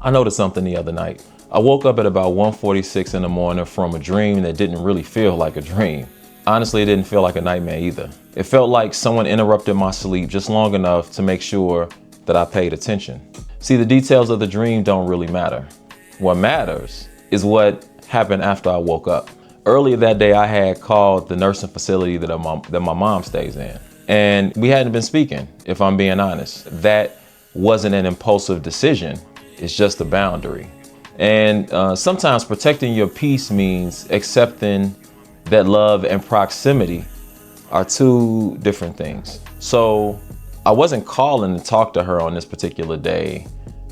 I noticed something the other night. I woke up at about 1:46 in the morning from a dream that didn't really feel like a dream. Honestly, it didn't feel like a nightmare either. It felt like someone interrupted my sleep just long enough to make sure that I paid attention. See, the details of the dream don't really matter. What matters is what happened after I woke up. Earlier that day, I had called the nursing facility that my mom stays in. And we hadn't been speaking, if I'm being honest. That wasn't an impulsive decision. It's just a boundary. And sometimes protecting your peace means accepting that love and proximity are two different things. So I wasn't calling to talk to her on this particular day.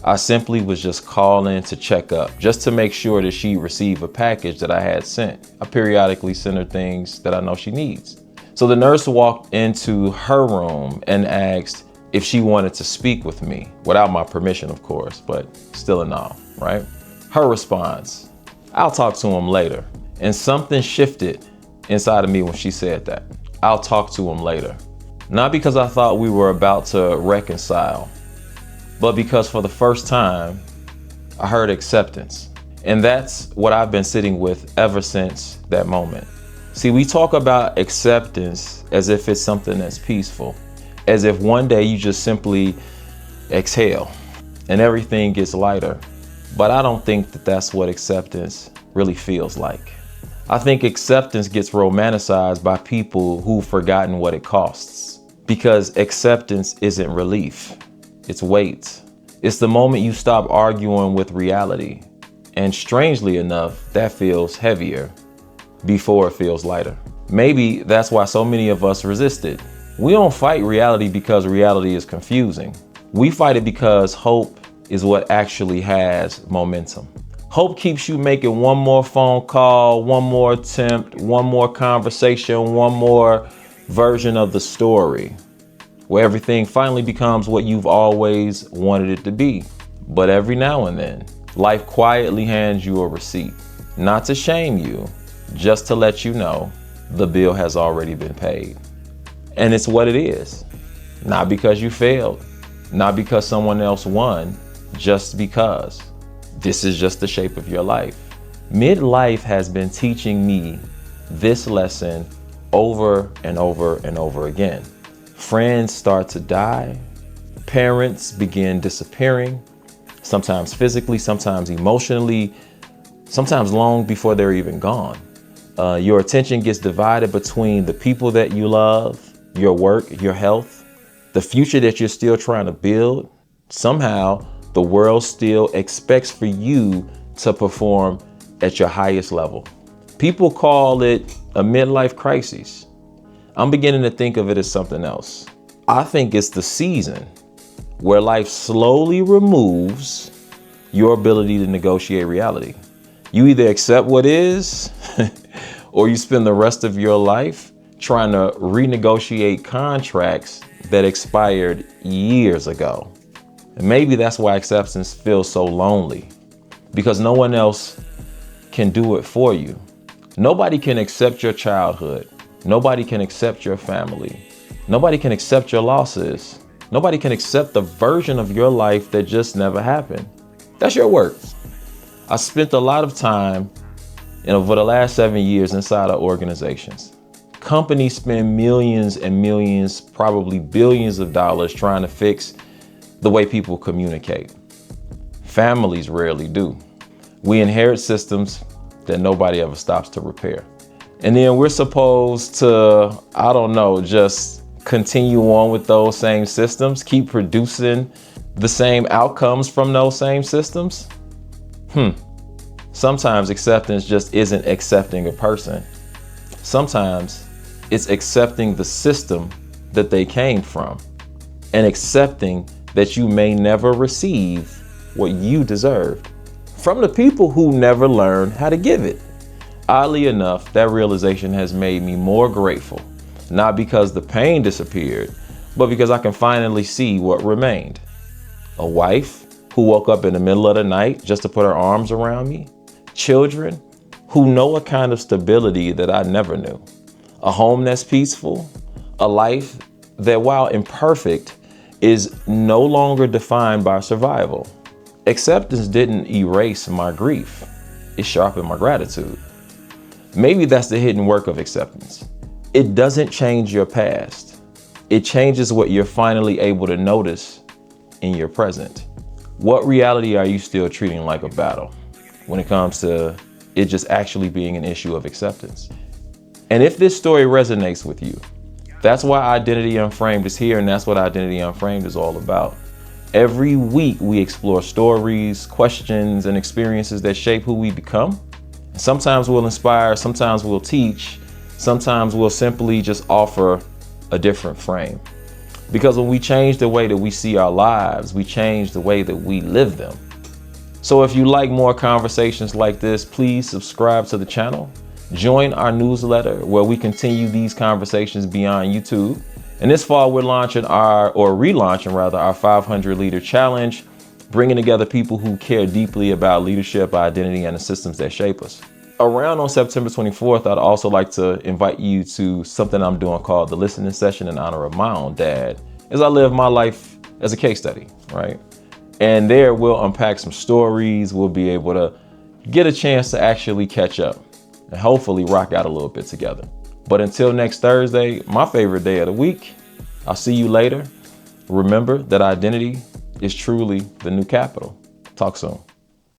I simply was just calling to check up, just to make sure that she received a package that I had sent. I periodically send her things that I know she needs. So the nurse walked into her room and asked if she wanted to speak with me, without my permission, of course, but still and all, right? Her response, "I'll talk to him later." And something shifted inside of me when she said that. I'll talk to him later. Not because I thought we were about to reconcile, but because for the first time, I heard acceptance. And that's what I've been sitting with ever since that moment. See, we talk about acceptance as if it's something that's peaceful, as if one day you just simply exhale and everything gets lighter. But I don't think that that's what acceptance really feels like. I think acceptance gets romanticized by people who've forgotten what it costs, because acceptance isn't relief, it's weight. It's the moment you stop arguing with reality. And strangely enough, that feels heavier before it feels lighter. Maybe that's why so many of us resist it. We don't fight reality because reality is confusing. We fight it because hope is what actually has momentum. Hope keeps you making one more phone call, one more attempt, one more conversation, one more version of the story, where everything finally becomes what you've always wanted it to be. But every now and then, life quietly hands you a receipt, not to shame you, just to let you know the bill has already been paid. And it's what it is. Not because you failed, not because someone else won, just because. This is just the shape of your life. Midlife has been teaching me this lesson over and over and over again. Friends start to die. Parents begin disappearing, sometimes physically, sometimes emotionally, sometimes long before they're even gone. Your attention gets divided between the people that you love, your work, your health, the future that you're still trying to build. Somehow, the world still expects for you to perform at your highest level. People call it a midlife crisis. I'm beginning to think of it as something else. I think it's the season where life slowly removes your ability to negotiate reality. You either accept what is, or you spend the rest of your life trying to renegotiate contracts that expired years ago. And maybe that's why acceptance feels so lonely, because no one else can do it for you. Nobody can accept your childhood. Nobody can accept your family. Nobody can accept your losses. Nobody can accept the version of your life that just never happened. That's your work. I spent a lot of time over the last 7 years inside of organizations. Companies spend millions and millions, probably billions of dollars trying to fix the way people communicate. Families rarely do. We inherit systems that nobody ever stops to repair. And then we're supposed to, I don't know, just continue on with those same systems, keep producing the same outcomes from those same systems. Sometimes acceptance just isn't accepting a person. Sometimes it's accepting the system that they came from and accepting that you may never receive what you deserved from the people who never learned how to give it. Oddly enough, that realization has made me more grateful, not because the pain disappeared, but because I can finally see what remained. A wife who woke up in the middle of the night just to put her arms around me. Children who know a kind of stability that I never knew. A home that's peaceful. A life that, while imperfect, is no longer defined by survival. Acceptance didn't erase my grief. It sharpened my gratitude. Maybe that's the hidden work of acceptance. It doesn't change your past. It changes what you're finally able to notice in your present. What reality are you still treating like a battle when it comes to it just actually being an issue of acceptance? And if this story resonates with you, that's why Identity Unframed is here, and that's what Identity Unframed is all about. Every week we explore stories, questions, and experiences that shape who we become. Sometimes we'll inspire, sometimes we'll teach, sometimes we'll simply just offer a different frame. Because when we change the way that we see our lives, we change the way that we live them. So if you like more conversations like this, please subscribe to the channel. Join our newsletter where we continue these conversations beyond YouTube. And this fall, we're relaunching our 500 Leader Challenge, bringing together people who care deeply about leadership, identity, and the systems that shape us. Around on September 24th, I'd also like to invite you to something I'm doing called the listening session in honor of my own dad, as I live my life as a case study, right? And there we'll unpack some stories. We'll be able to get a chance to actually catch up and hopefully rock out a little bit together. But until next Thursday, my favorite day of the week, I'll see you later. Remember that identity is truly the new capital. Talk soon.